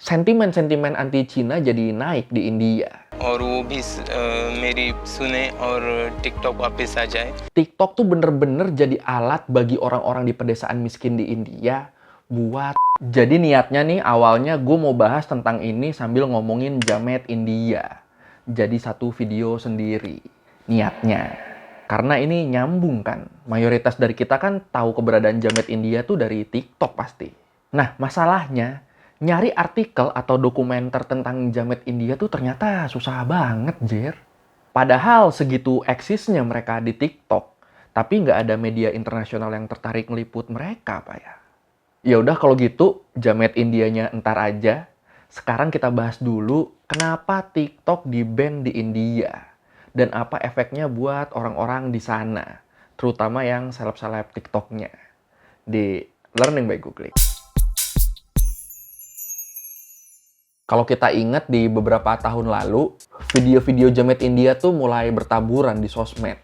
Sentimen-sentimen anti Cina jadi naik di India. और वो भी मेरी सुने और टिकटॉक वापस आ जाए. TikTok tuh bener-bener jadi alat bagi orang-orang di pedesaan miskin di India buat. Jadi niatnya nih awalnya gue mau bahas tentang ini sambil ngomongin jamet India. Jadi satu video sendiri. Niatnya. Karena ini nyambung kan. Mayoritas dari kita kan tahu keberadaan jamet India tuh dari TikTok pasti. Nah, masalahnya nyari artikel atau dokumenter tentang jamet India tuh ternyata susah banget, Jer. Padahal segitu eksisnya mereka di TikTok, tapi nggak ada media internasional yang tertarik ngeliput mereka, Pak ya. Ya udah kalau gitu, jamet Indianya entar aja. Sekarang kita bahas dulu kenapa TikTok di-ban di India dan apa efeknya buat orang-orang di sana, terutama yang seleb-seleb TikToknya. Di Learning by Googling. Kalau kita ingat di beberapa tahun lalu, video-video jamet India tuh mulai bertaburan di sosmed.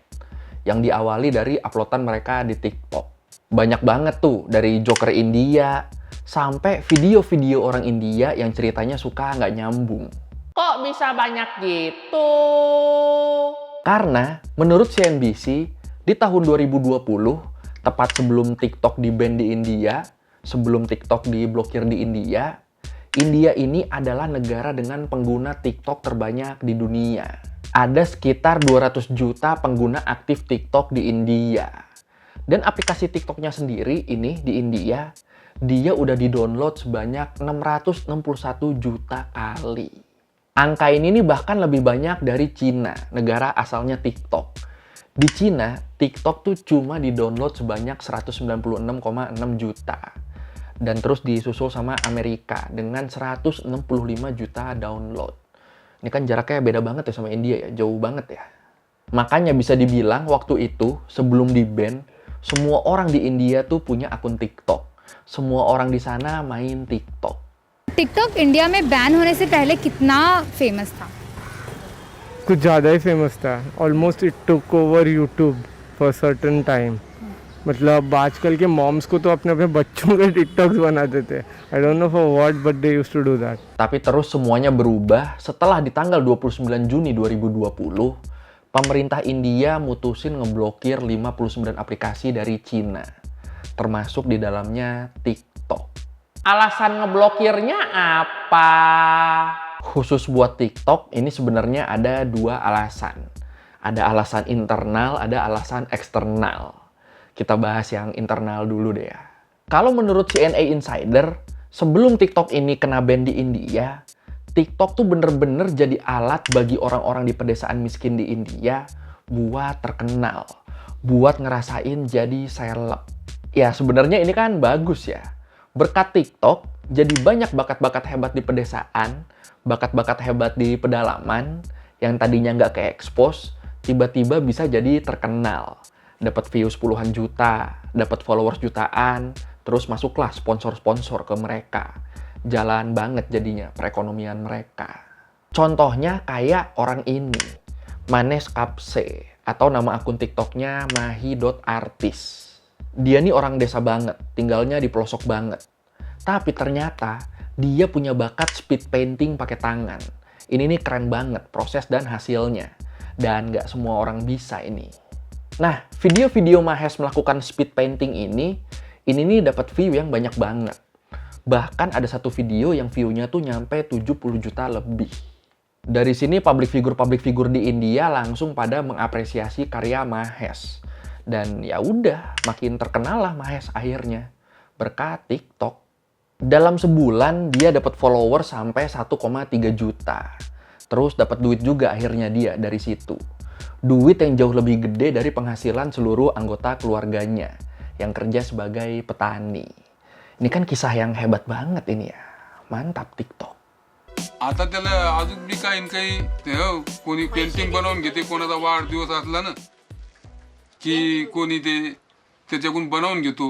Yang diawali dari uploadan mereka di TikTok. Banyak banget tuh, dari Joker India, sampai video-video orang India yang ceritanya suka nggak nyambung. Kok bisa banyak gitu? Karena, menurut CNBC, di tahun 2020, tepat sebelum TikTok di-ban di India, sebelum TikTok diblokir di India, India ini adalah negara dengan pengguna TikTok terbanyak di dunia. Ada sekitar 200 juta pengguna aktif TikTok di India. Dan aplikasi TikToknya sendiri ini di India, dia udah di-download sebanyak 661 juta kali. Angka ini nih bahkan lebih banyak dari Cina, negara asalnya TikTok. Di Cina, TikTok tuh cuma di-download sebanyak 196,6 juta. Dan terus disusul sama Amerika dengan 165 juta download. Ini kan jaraknya beda banget ya sama India ya, jauh banget ya. Makanya bisa dibilang waktu itu, sebelum di-ban, semua orang di India tuh punya akun TikTok. Semua orang di sana main TikTok. TikTok India में बैन होने से पहले कितना फेमस था? कुछ ज़्यादा ही फेमस था. Almost it took over YouTube for certain time. मतलब आजकल के मॉम्स को तो अपने बच्चों के टिकटॉक्स बनाते थे. I don't know for what, but they used to do that. Tapi terus semuanya berubah setelah di tanggal 29 Juni 2020, pemerintah India mutusin ngeblokir 59 aplikasi dari Cina, termasuk di dalamnya TikTok. Alasan ngeblokirnya apa? Khusus buat TikTok, ini sebenarnya ada dua alasan. Ada alasan internal, ada alasan eksternal. Kita bahas yang internal dulu deh ya. Kalau menurut CNA Insider, sebelum TikTok ini kena ban di India, TikTok tuh bener-bener jadi alat bagi orang-orang di pedesaan miskin di India buat terkenal, buat ngerasain jadi seleb. Ya sebenarnya ini kan bagus ya. Berkat TikTok, jadi banyak bakat-bakat hebat di pedesaan, bakat-bakat hebat di pedalaman, yang tadinya nggak ke-expose, tiba-tiba bisa jadi terkenal. Dapat views puluhan juta, dapat followers jutaan, terus masuklah sponsor-sponsor ke mereka. Jalan banget jadinya perekonomian mereka. Contohnya kayak orang ini, Manes Kapse, atau nama akun TikToknya mahi.artis. Dia nih orang desa banget, tinggalnya di pelosok banget. Tapi ternyata dia punya bakat speed painting pakai tangan. Ini nih keren banget proses dan hasilnya. Dan nggak semua orang bisa ini. Nah, video-video Mahes melakukan speed painting ini nih dapat view yang banyak banget. Bahkan ada satu video yang view-nya tuh nyampe 70 juta lebih. Dari sini public figure di India langsung pada mengapresiasi karya Mahes. Dan ya udah, makin terkenal lah Mahes akhirnya berkat TikTok. Dalam sebulan dia dapat follower sampai 1,3 juta. Terus dapat duit juga akhirnya dia dari situ. Duit yang jauh lebih gede dari penghasilan seluruh anggota keluarganya yang kerja sebagai petani. Ini kan kisah yang hebat banget ini ya. Mantap TikTok. आता त्याला अजून बी काही काही कोणी पेंटिंग बनवून घेते, कोणाचा वाढदिवस असला ना की कोणी ते त्याच्याकडून बनवून घेतो.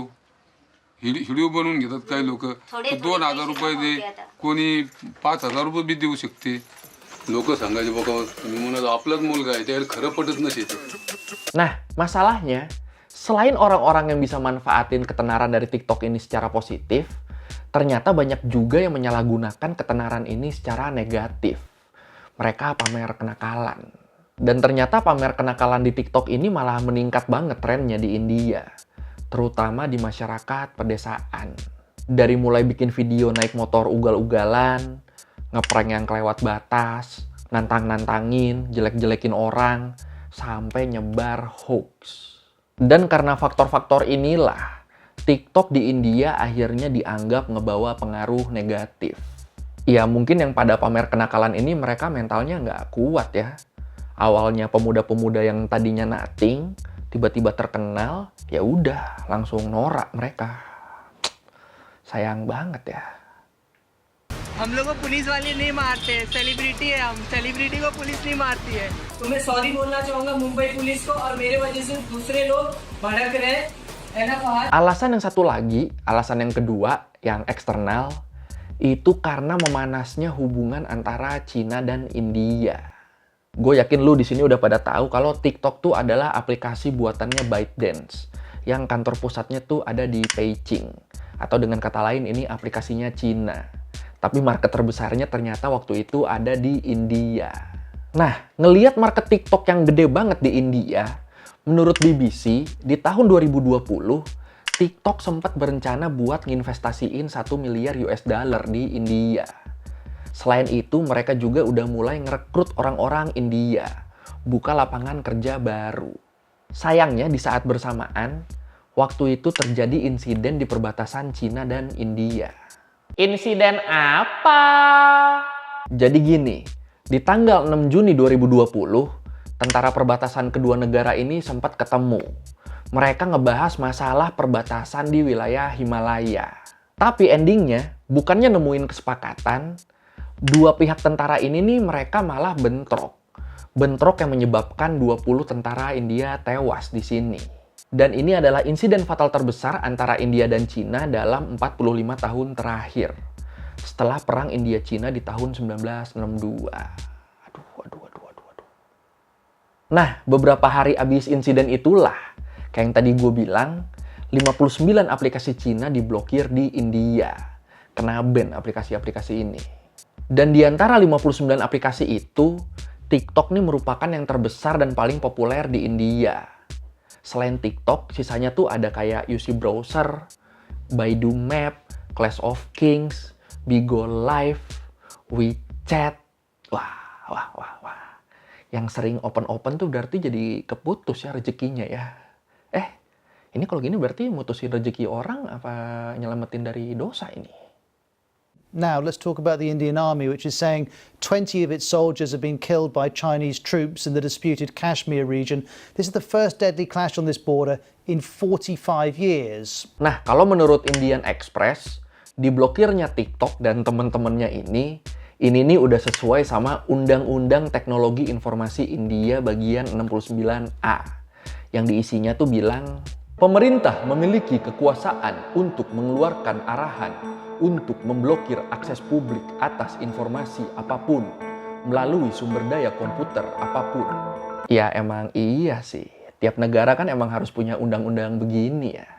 व्हिडिओ बनवून घेतात काही लोक. 2,000 रुपये दे, कोणी 5,000 रुपये बी देऊ शकते. लोक सांगायचे बघा मी म्हणालो आपलाच मुलगा आहे त्याला खरं पटत नसेल. Nah, masalahnya selain orang-orang yang bisa manfaatin ketenaran dari TikTok ini secara positif, ternyata banyak juga yang menyalahgunakan ketenaran ini secara negatif. Mereka pamer kenakalan. Dan ternyata pamer kenakalan di TikTok ini malah meningkat banget trennya di India. Terutama di masyarakat pedesaan. Dari mulai bikin video naik motor ugal-ugalan, ngeprank yang kelewat batas, nantang-nantangin, jelek-jelekin orang, sampai nyebar hoax. Dan karena faktor-faktor inilah, TikTok di India akhirnya dianggap ngebawa pengaruh negatif. Ya mungkin yang pada pamer kenakalan ini mereka mentalnya nggak kuat ya. Awalnya pemuda-pemuda yang tadinya nothing, tiba-tiba terkenal, ya udah langsung norak mereka. Sayang banget ya. हम लोग को पुलिस वाले नहीं मारते, सेलिब्रिटी है हम, सेलिब्रिटी को पुलिस नहीं मारती है। तो मैं सॉरी बोलना चाहूंगा मुंबई पुलिस को और मेरे वजह से दूसरे लोग भड़क रहे है ना Fahad. Alasan yang satu lagi, alasan yang kedua, yang eksternal, itu karena memanasnya hubungan antara Cina dan India. Gue yakin lu di sini udah pada tahu kalau TikTok tuh adalah aplikasi buatannya ByteDance, yang kantor pusatnya tuh ada di Beijing, atau dengan kata lain ini aplikasinya Cina. Tapi market terbesarnya ternyata waktu itu ada di India. Nah, ngelihat market TikTok yang gede banget di India, menurut BBC, di tahun 2020, TikTok sempat berencana buat nginvestasiin 1 miliar US dollar di India. Selain itu, mereka juga udah mulai ngerekrut orang-orang India, buka lapangan kerja baru. Sayangnya, di saat bersamaan, waktu itu terjadi insiden di perbatasan Cina dan India. Insiden apa? Jadi gini, di tanggal 6 Juni 2020, tentara perbatasan kedua negara ini sempat ketemu. Mereka ngebahas masalah perbatasan di wilayah Himalaya. Tapi endingnya, bukannya nemuin kesepakatan, dua pihak tentara ini nih mereka malah bentrok. Bentrok yang menyebabkan 20 tentara India tewas di sini. Dan ini adalah insiden fatal terbesar antara India dan Cina dalam 45 tahun terakhir. Setelah perang India-Cina di tahun 1962. Aduh. Nah, beberapa hari abis insiden itulah, kayak yang tadi gue bilang, 59 aplikasi Cina diblokir di India. Kena ban aplikasi-aplikasi ini. Dan di antara 59 aplikasi itu, TikTok nih merupakan yang terbesar dan paling populer di India. Selain TikTok, sisanya tuh ada kayak UC Browser, Baidu Map, Clash of Kings, Bigo Live, WeChat. Wah. Yang sering open-open tuh berarti jadi keputus ya rezekinya ya. Ini kalau gini berarti mutusin rezeki orang apa nyelamatin dari dosa ini? Now, let's talk about the Indian Army, which is saying 20 of its soldiers have been killed by Chinese troops in the disputed Kashmir region. This is the first deadly clash on this border in 45 years. Nah, kalau menurut Indian Express, diblokirnya TikTok dan teman-temannya ini nih udah sesuai sama Undang-Undang Teknologi Informasi India bagian 69A. Yang diisinya tuh bilang, pemerintah memiliki kekuasaan untuk mengeluarkan arahan untuk memblokir akses publik atas informasi apapun melalui sumber daya komputer apapun. Ya emang iya sih, tiap negara kan emang harus punya undang-undang begini ya,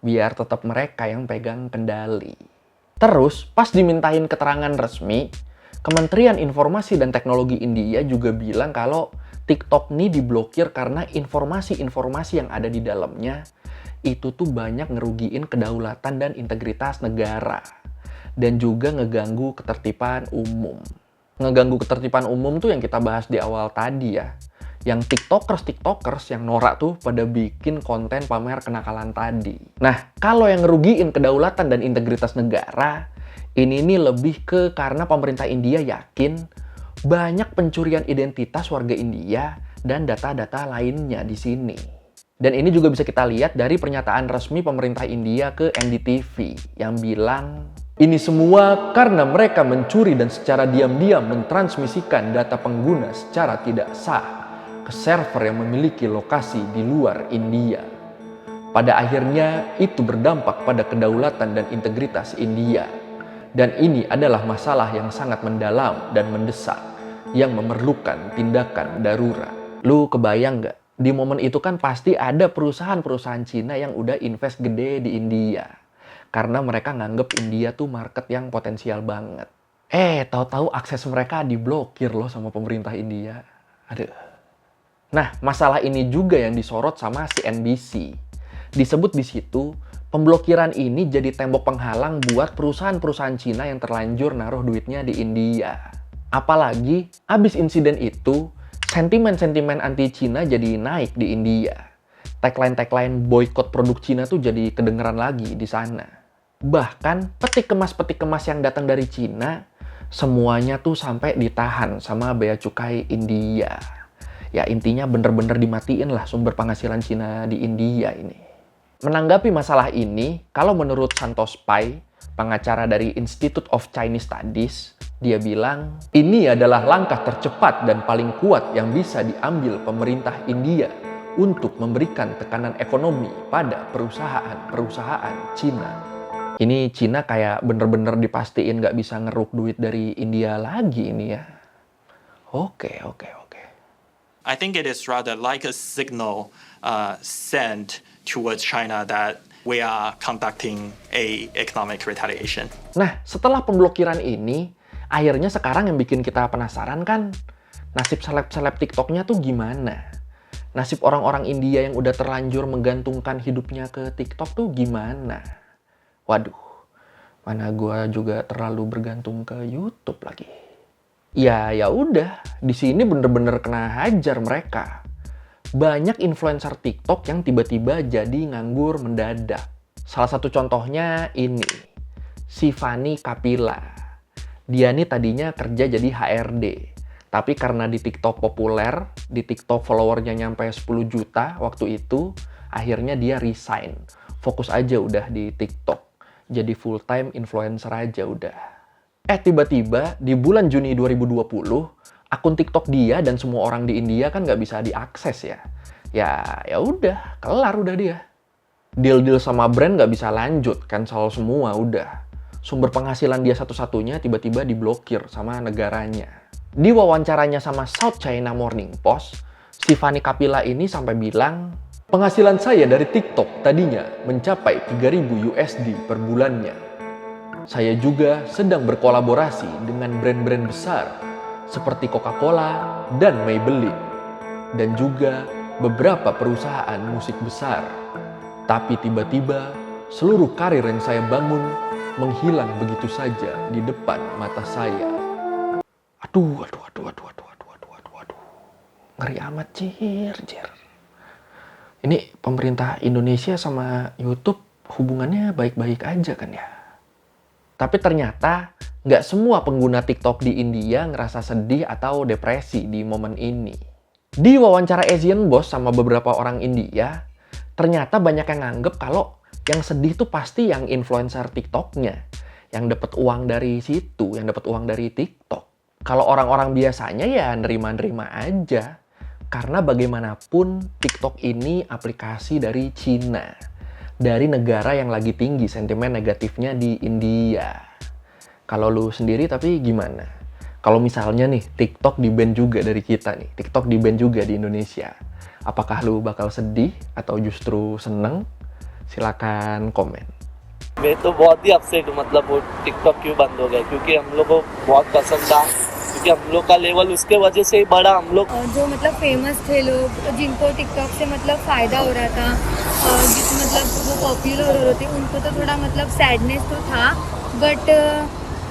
biar tetap mereka yang pegang kendali. Terus pas dimintain keterangan resmi, Kementerian Informasi dan Teknologi India juga bilang kalau TikTok nih diblokir karena informasi-informasi yang ada di dalamnya itu tuh banyak ngerugiin kedaulatan dan integritas negara. Dan juga ngeganggu ketertiban umum. Ngeganggu ketertiban umum tuh yang kita bahas di awal tadi ya. Yang tiktokers yang norak tuh pada bikin konten pamer kenakalan tadi. Nah, kalau yang ngerugiin kedaulatan dan integritas negara, ini nih lebih ke karena pemerintah India yakin banyak pencurian identitas warga India dan data-data lainnya di sini. Dan ini juga bisa kita lihat dari pernyataan resmi pemerintah India ke NDTV yang bilang, ini semua karena mereka mencuri dan secara diam-diam mentransmisikan data pengguna secara tidak sah ke server yang memiliki lokasi di luar India. Pada akhirnya itu berdampak pada kedaulatan dan integritas India. Dan ini adalah masalah yang sangat mendalam dan mendesak yang memerlukan tindakan darurat. Lu kebayang nggak? Di momen itu kan pasti ada perusahaan-perusahaan Cina yang udah invest gede di India. Karena mereka nganggep India tuh market yang potensial banget. Tahu-tahu akses mereka diblokir loh sama pemerintah India. Aduh. Nah, masalah ini juga yang disorot sama CNBC. Disebut di situ, pemblokiran ini jadi tembok penghalang buat perusahaan-perusahaan Cina yang terlanjur naruh duitnya di India. Apalagi, abis insiden itu, sentimen-sentimen anti-Cina jadi naik di India. Tagline-tagline boykot produk Cina tuh jadi kedengeran lagi di sana. Bahkan, peti kemas yang datang dari Cina, semuanya tuh sampai ditahan sama bea cukai India. Ya intinya bener-bener dimatiin lah sumber penghasilan Cina di India ini. Menanggapi masalah ini, kalau menurut Santosh Pai, pengacara dari Institute of Chinese Studies, dia bilang, ini adalah langkah tercepat dan paling kuat yang bisa diambil pemerintah India untuk memberikan tekanan ekonomi pada perusahaan-perusahaan Cina. Ini Cina kayak bener-bener dipastiin nggak bisa ngeruk duit dari India lagi ini ya. Oke. I think it is rather like a signal sent towards China that we are conducting a economic retaliation. Nah, setelah pemblokiran ini, akhirnya sekarang yang bikin kita penasaran kan, nasib seleb-seleb TikToknya tuh gimana? Nasib orang-orang India yang udah terlanjur menggantungkan hidupnya ke TikTok tuh gimana? Waduh, mana gua juga terlalu bergantung ke YouTube lagi. Ya udah, di sini bener-bener kena hajar mereka. Banyak influencer TikTok yang tiba-tiba jadi nganggur mendadak. Salah satu contohnya ini, si Fanny Kapila. Dia nih tadinya kerja jadi HRD. Tapi karena di TikTok populer, di TikTok followernya nyampe 10 juta waktu itu, akhirnya dia resign. Fokus aja udah di TikTok. Jadi full-time influencer aja udah. Tiba-tiba di bulan Juni 2020, akun TikTok dia dan semua orang di India kan nggak bisa diakses ya. Ya udah, kelar udah dia. Deal-deal sama brand nggak bisa lanjut, cancel semua udah. Sumber penghasilan dia satu-satunya tiba-tiba diblokir sama negaranya. Di wawancaranya sama South China Morning Post, si Fanny Kapila ini sampai bilang, penghasilan saya dari TikTok tadinya mencapai 3.000 USD per bulannya. Saya juga sedang berkolaborasi dengan brand-brand besar seperti Coca-Cola dan Maybelline, dan juga beberapa perusahaan musik besar. Tapi tiba-tiba seluruh karir yang saya bangun menghilang begitu saja di depan mata saya. Aduh. Ngeri amat, jir. Ini pemerintah Indonesia sama YouTube hubungannya baik-baik aja kan ya? Tapi ternyata nggak semua pengguna TikTok di India ngerasa sedih atau depresi di momen ini. Di wawancara Asian Boss sama beberapa orang India, ternyata banyak yang nganggep kalau yang sedih tuh pasti yang influencer TikToknya, yang dapat uang dari situ, yang dapat uang dari TikTok. Kalau orang-orang biasanya ya nerima-nerima aja, karena bagaimanapun TikTok ini aplikasi dari Cina. Dari negara yang lagi tinggi sentimen negatifnya di India. Kalau lu sendiri tapi gimana? Kalau misalnya nih TikTok di-ban juga dari kita nih, TikTok di-ban juga di Indonesia. Apakah lu bakal sedih atau justru seneng? Silakan komen. मैं तो बहुत ही अपसेट हूँ मतलब वो टिकटॉक क्यों बंद हो गया क्योंकि हम लोग को बहुत पसंद था क्योंकि हम लोग का लेवल उसके वजह से ही बढ़ा हम लोग जो मतलब फेमस थे लोग जिनको टिकटॉक से मतलब फ़ायदा हो रहा था जिस मतलब वो पॉपुलर हो रहे थे उनको तो थोड़ा मतलब सैडनेस तो था बट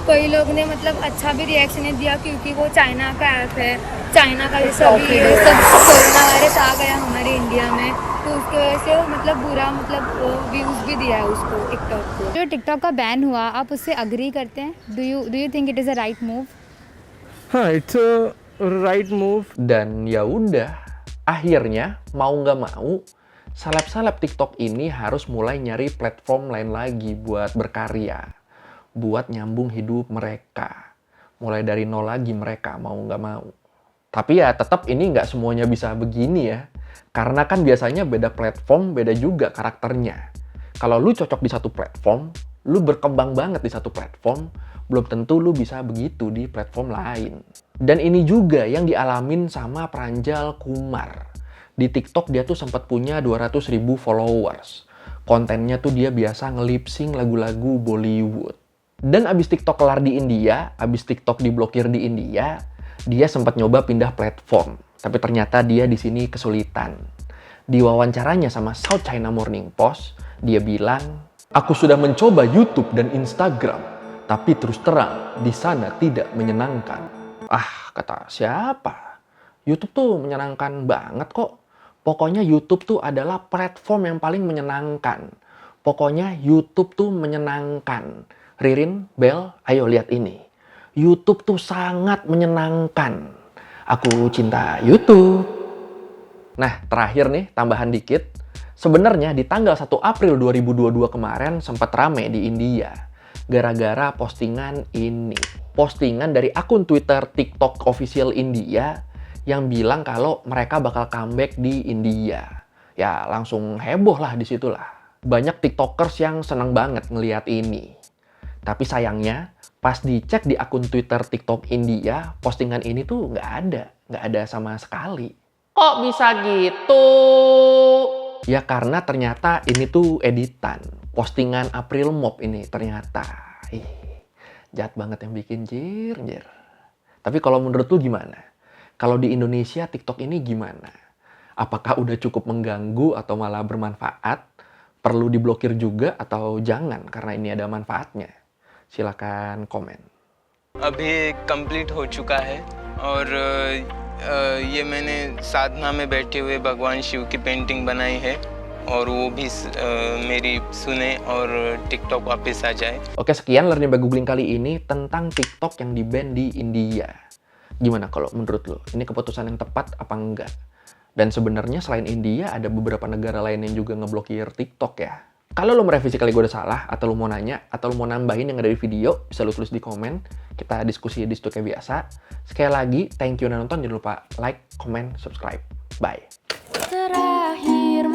कई लोग ने मतलब अच्छा भी रिएक्शन दिया क्योंकि वो चाइना का ऐप है चाइना का जैसे अभी सब कोरोना वायरस आ गया हमारे इंडिया में तो उसकी वजह से वो मतलब बुरा मतलब व्यूज़ भी दिया है उसको टिकटॉक को जो टिकटॉक का बैन हुआ आप उससे अग्री करते हैं do you think it is a right move हाँ it's a right move Dan ya udah, akhirnya mau nggak mau, seleb-seleb TikTok ini harus mulai nyari platform lain lagi buat berkarya, buat nyambung hidup mereka. Mulai dari nol lagi mereka, mau nggak mau. Tapi ya tetap ini nggak semuanya bisa begini ya. Karena kan biasanya beda platform, beda juga karakternya. Kalau lu cocok di satu platform, lu berkembang banget di satu platform, belum tentu lu bisa begitu di platform lain. Dan ini juga yang dialamin sama Pranjal Kumar. Di TikTok dia tuh sempat punya 200.000 followers. Kontennya tuh dia biasa nge-lip-sync lagu-lagu Bollywood. Dan abis TikTok kelar di India, abis TikTok diblokir di India, dia sempat nyoba pindah platform. Tapi ternyata dia di sini kesulitan. Di wawancaranya sama South China Morning Post, dia bilang, "Aku sudah mencoba YouTube dan Instagram, tapi terus terang di sana tidak menyenangkan." Ah, kata siapa? YouTube tuh menyenangkan banget kok. Pokoknya YouTube tuh adalah platform yang paling menyenangkan. Pokoknya YouTube tuh menyenangkan. Ririn, Bel, ayo lihat ini. YouTube tuh sangat menyenangkan. Aku cinta YouTube. Nah, terakhir nih, tambahan dikit. Sebenarnya di tanggal 1 April 2022 kemarin sempat rame di India. Gara-gara postingan ini. Postingan dari akun Twitter TikTok Official India yang bilang kalau mereka bakal comeback di India. Ya, langsung heboh lah di situlah. Banyak TikTokers yang seneng banget ngeliat ini. Tapi sayangnya, pas dicek di akun Twitter TikTok India, postingan ini tuh nggak ada sama sekali. Kok bisa gitu? Ya karena ternyata ini tuh editan. Postingan April Mop ini ternyata. Jahat banget yang bikin jir. Tapi kalau menurut lu gimana? Kalau di Indonesia TikTok ini gimana? Apakah udah cukup mengganggu atau malah bermanfaat? Perlu diblokir juga atau jangan karena ini ada manfaatnya? Silakan komen. अभी कंप्लीट हो चुका है और ये मैंने साधना में बैठे हुए भगवान शिव की पेंटिंग बनाई है और वो भी मेरी सुने और TikTok वापस आ जाए. Oke, sekian Learning by Googling kali ini tentang TikTok yang di-ban di India. Gimana kalau menurut lo? Ini keputusan yang tepat apa enggak? Dan sebenarnya selain India, ada beberapa negara lain yang juga ngeblokir TikTok ya. Kalau lo merevisi kali gue udah salah, atau lo mau nanya, atau lo mau nambahin yang ada di video, bisa lo tulis di komen. Kita diskusi di situ kayak biasa. Sekali lagi, thank you udah nonton. Jangan lupa like, comment, subscribe. Bye. Terakhir